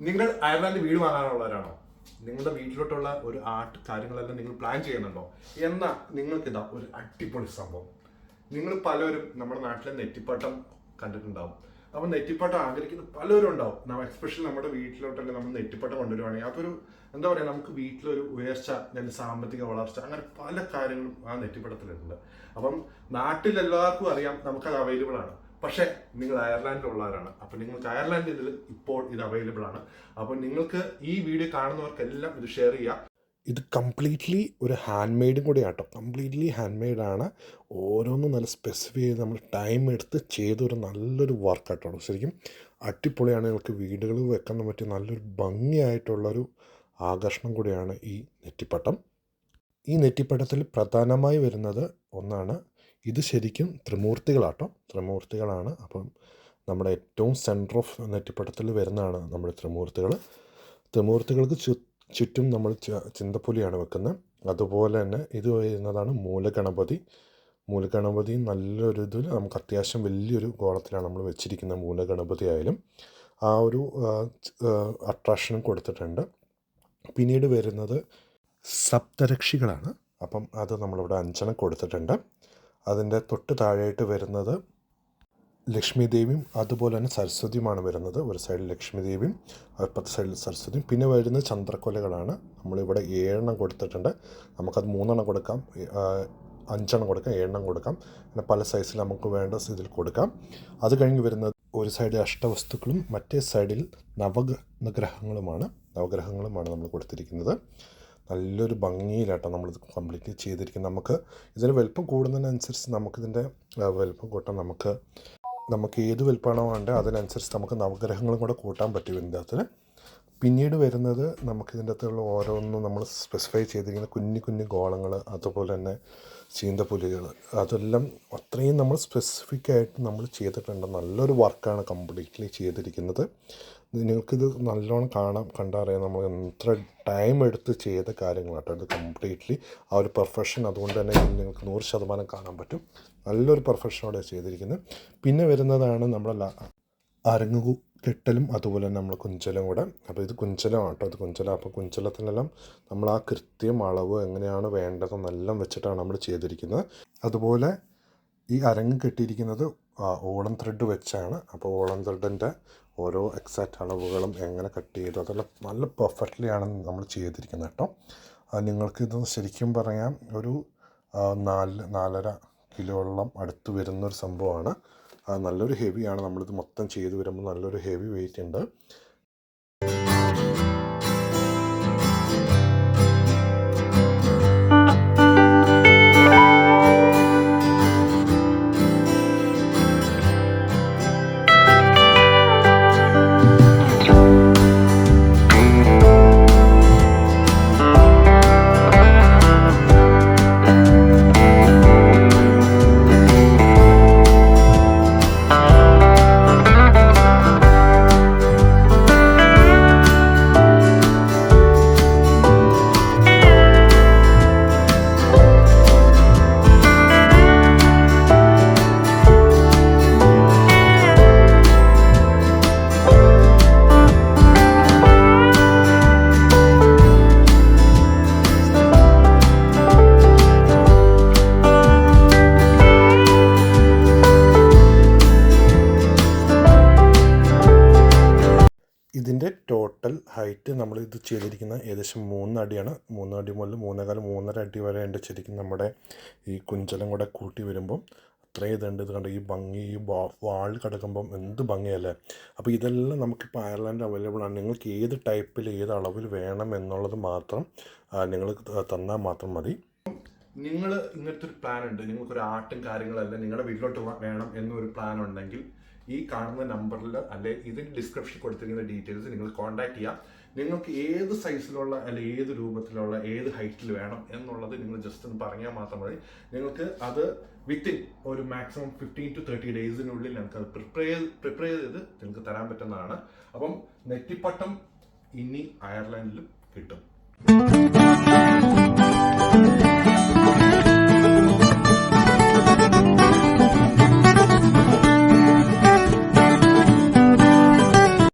നിങ്ങൾ അയർലാൻഡ് വീട് വാങ്ങാനുള്ളവരാണോ? നിങ്ങളുടെ വീട്ടിലോട്ടുള്ള ഒരു ആർട്ട് കാര്യങ്ങളെല്ലാം നിങ്ങൾ പ്ലാൻ ചെയ്യുന്നുണ്ടോ? എന്നാൽ നിങ്ങൾക്കിതാ ഒരു അടിപൊളി സംഭവം. നിങ്ങൾ പലരും നമ്മുടെ നാട്ടിലെ നെറ്റിപ്പട്ടം കണ്ടിട്ടുണ്ടാവും. അപ്പോൾ നെറ്റിപ്പട്ടം ആഗ്രഹിക്കുന്ന പലരും ഉണ്ടാവും. എസ്പെഷ്യലി നമ്മുടെ വീട്ടിലോട്ടല്ലേ നമ്മൾ നെറ്റിപ്പട്ടം കൊണ്ടുവരുവാണെങ്കിൽ അതൊരു എന്താ പറയുക, നമുക്ക് വീട്ടിലൊരു ഉയർച്ച, അല്ലെങ്കിൽ സാമ്പത്തിക വളർച്ച, അങ്ങനെ പല കാര്യങ്ങളും ആ നെറ്റിപ്പട്ടത്തിലുണ്ട്. അപ്പം നാട്ടിലെല്ലാവർക്കും അറിയാം നമുക്കത് അവൈലബിൾ ആണ്. പക്ഷേ നിങ്ങൾ അയർലാൻഡിലുള്ളവരാണ്. അപ്പോൾ നിങ്ങൾക്ക് അയർലാൻഡിൽ ഇപ്പോൾ ഇത് അവൈലബിൾ ആണ്. അപ്പോൾ നിങ്ങൾക്ക് ഈ വീഡിയോ കാണുന്നവർക്കെല്ലാം ഇത് ഷെയർ ചെയ്യാം. ഇത് കംപ്ലീറ്റ്ലി ഒരു ഹാൻഡ് മെയ്ഡും കൂടി ആട്ടോ. കംപ്ലീറ്റ്ലി ഹാൻഡ് മെയ്ഡാണ്. ഓരോന്നും നല്ല സ്പെസിഫൈ ചെയ്ത് നമ്മൾ ടൈം എടുത്ത് ചെയ്തൊരു നല്ലൊരു വർക്കാട്ടോ. ശരിക്കും അടിപൊളിയാണ്. നിങ്ങൾക്ക് വീടുകളിൽ വെക്കാൻ പറ്റിയ നല്ലൊരു ഭംഗിയായിട്ടുള്ളൊരു ആകർഷണം കൂടിയാണ് ഈ നെറ്റിപ്പട്ടം. ഈ നെറ്റിപ്പട്ടത്തിൽ പ്രധാനമായി വരുന്നത് ഒന്നാണ്, ഇത് ശരിക്കും ത്രിമൂർത്തികളാട്ടോ. ത്രിമൂർത്തികളാണ്. അപ്പം നമ്മുടെ ഏറ്റവും സെൻറ്റർ ഓഫ് നെറ്റിപ്പട്ടത്തിൽ വരുന്നതാണ് നമ്മുടെ ത്രിമൂർത്തികൾ. ത്രിമൂർത്തികൾക്ക് ചുറ്റും നമ്മൾ ചിന്തപ്പുലിയാണ് വെക്കുന്നത്. അതുപോലെ തന്നെ ഇത് വരുന്നതാണ് മൂലഗണപതി. മൂലഗണപതി നല്ലൊരു ഇതിൽ നമുക്ക് അത്യാവശ്യം വലിയൊരു ഗോളത്തിലാണ് നമ്മൾ വെച്ചിരിക്കുന്നത്. മൂലഗണപതി ആയാലും ആ ഒരു അട്രാക്ഷനും കൊടുത്തിട്ടുണ്ട്. പിന്നീട് വരുന്നത് സപ്തരക്ഷികളാണ്. അപ്പം അത് നമ്മളിവിടെ 5 കൊടുത്തിട്ടുണ്ട്. അതിൻ്റെ തൊട്ട് താഴെയായിട്ട് വരുന്നത് ലക്ഷ്മി ദേവിയും അതുപോലെ തന്നെ സരസ്വതിയുമാണ് വരുന്നത്. ഒരു സൈഡിൽ ലക്ഷ്മി ദേവിയും അപ്പുറത്തെ സൈഡിൽ സരസ്വതിയും. പിന്നെ വരുന്നത് ചന്ദ്രക്കൊലകളാണ്. നമ്മളിവിടെ 7 കൊടുത്തിട്ടുണ്ട്. നമുക്കത് 3 കൊടുക്കാം, 5 കൊടുക്കാം, 7 കൊടുക്കാം. പിന്നെ പല സൈസിൽ നമുക്ക് വേണ്ട ഇതിൽ കൊടുക്കാം. അത് കഴിഞ്ഞ് വരുന്നത് ഒരു സൈഡിൽ അഷ്ടവസ്തുക്കളും മറ്റേ സൈഡിൽ നവഗ്രഹങ്ങളുമാണ് നമ്മൾ കൊടുത്തിരിക്കുന്നത്. നല്ലൊരു ഭംഗിയിലാട്ടോ നമ്മളിത് കംപ്ലീറ്റ്ലി ചെയ്തിരിക്കുന്നത്. നമുക്ക് ഇതിന് വലുപ്പം കൂടുന്നതിനനുസരിച്ച് നമുക്കിതിൻ്റെ വലുപ്പം കൂട്ടാൻ നമുക്ക് ഏത് വലുപ്പമാണോ വേണ്ടത് അതിനനുസരിച്ച് നമുക്ക് നവഗ്രഹങ്ങളും കൂടെ കൂട്ടാൻ പറ്റും ഇതിൻ്റെ അകത്ത്. പിന്നീട് വരുന്നത് നമുക്കിതിൻ്റെ അകത്തുള്ള ഓരോന്നും നമ്മൾ സ്പെസിഫൈ ചെയ്തിരിക്കുന്ന കുഞ്ഞു കുഞ്ഞു ഗോളങ്ങൾ, അതുപോലെ തന്നെ ചീന്തപ്പുലികൾ, അതെല്ലാം അത്രയും നമ്മൾ സ്പെസിഫിക് ആയിട്ട് നമ്മൾ ചെയ്തിട്ടുണ്ട്. നല്ലൊരു വർക്കാണ് കംപ്ലീറ്റ്ലി ചെയ്തിരിക്കുന്നത്. നിങ്ങൾക്കിത് നല്ലോണം കണ്ടറിയാം നമ്മൾ എത്ര ടൈം എടുത്ത് ചെയ്ത കാര്യങ്ങളാട്ടോ. ഇത് കംപ്ലീറ്റ്ലി ആ ഒരു പെർഫെക്ഷൻ, അതുകൊണ്ട് തന്നെ നിങ്ങൾക്ക് 100% കാണാൻ പറ്റും. നല്ലൊരു പെർഫെക്ഷനോടെ ചെയ്തിരിക്കുന്നത്. പിന്നെ വരുന്നതാണ് നമ്മുടെ അരങ്ങു കെട്ടലും അതുപോലെ തന്നെ നമ്മൾ കുഞ്ചലും കൂടെ. അപ്പോൾ ഇത് കുഞ്ചലമാണ് കേട്ടോ. ഇത് കുഞ്ചലം. അപ്പോൾ കുഞ്ചലത്തിനെല്ലാം നമ്മൾ ആ കൃത്യം അളവ് എങ്ങനെയാണ് വേണ്ടതെന്നെല്ലാം വെച്ചിട്ടാണ് നമ്മൾ ചെയ്തിരിക്കുന്നത്. അതുപോലെ ഈ അരങ്ങ് കെട്ടിയിരിക്കുന്നത് ഓളം ത്രെഡ് വെച്ചാണ്. അപ്പോൾ ഓളം ത്രെഡിൻ്റെ ഓരോ എക്സാക്റ്റ് അളവുകളും എങ്ങനെ കട്ട് ചെയ്തു അതെല്ലാം നല്ല പെർഫെക്റ്റ്ലി ആണ് നമ്മൾ ചെയ്തിരിക്കുന്നത് കേട്ടോ. നിങ്ങൾക്കിത് ശരിക്കും പറയാം ഒരു 4.5 കിലോളം അടുത്ത് വരുന്നൊരു സംഭവമാണ്. നല്ലൊരു ഹെവിയാണ്. നമ്മളിത് മൊത്തം ചെയ്ത് വരുമ്പോൾ നല്ലൊരു ഹെവി വെയിറ്റ് ഉണ്ട്. ഇതിൻ്റെ ടോട്ടൽ ഹൈറ്റ് നമ്മൾ ഇത് ചെയ്തിരിക്കുന്നത് ഏകദേശം 3 അടിയാണ്. 3 അടി മുതൽ 3.25-3.5 അടി വരെ ഉണ്ട്. ശരിക്കും നമ്മുടെ ഈ കുഞ്ചലം കൂടെ കൂട്ടി വരുമ്പം അത്രയും ഇതുണ്ട്. ഇത് കണ്ട് ഈ ഭംഗി, ഈ വാൾ കിടക്കുമ്പം എന്ത് ഭംഗിയല്ലേ. അപ്പോൾ ഇതെല്ലാം നമുക്കിപ്പോൾ അയർലാൻഡ് അവൈലബിൾ ആണ്. നിങ്ങൾക്ക് ഏത് ടൈപ്പിൽ ഏത് അളവിൽ വേണം എന്നുള്ളത് മാത്രം നിങ്ങൾ തന്നാൽ മാത്രം മതി. നിങ്ങൾ ഇങ്ങനത്തെ ഒരു പ്ലാൻ ഉണ്ട്, നിങ്ങൾക്കൊരു ആർട്ടും കാര്യങ്ങളെല്ലാം നിങ്ങളുടെ വീട്ടിലോട്ട് വേണം എന്നൊരു പ്ലാൻ ഉണ്ടെങ്കിൽ ഈ കാണുന്ന നമ്പറിൽ അല്ലെ ഇതിന് ഡിസ്ക്രിപ്ഷൻ കൊടുത്തിരിക്കുന്ന ഡീറ്റെയിൽസ് നിങ്ങൾ കോൺടാക്ട് ചെയ്യാം. നിങ്ങൾക്ക് ഏത് സൈസിലുള്ള അല്ലെ ഏത് രൂപത്തിലുള്ള ഏത് ഹൈറ്റിൽ വേണം എന്നുള്ളത് നിങ്ങൾ ജസ്റ്റ് ഒന്ന് പറഞ്ഞാൽ മാത്രം മതി. നിങ്ങൾക്ക് അത് വിത്തിൻ ഒരു മാക്സിമം 15 to 30 ഡേയ്സിനുള്ളിൽ ഞങ്ങൾക്ക് അത് പ്രിപ്പയർ ചെയ്ത് നിങ്ങൾക്ക് തരാൻ പറ്റുന്നതാണ്. അപ്പം നെറ്റിപ്പട്ടം ഇനി അയർലാൻഡിലും കിട്ടും.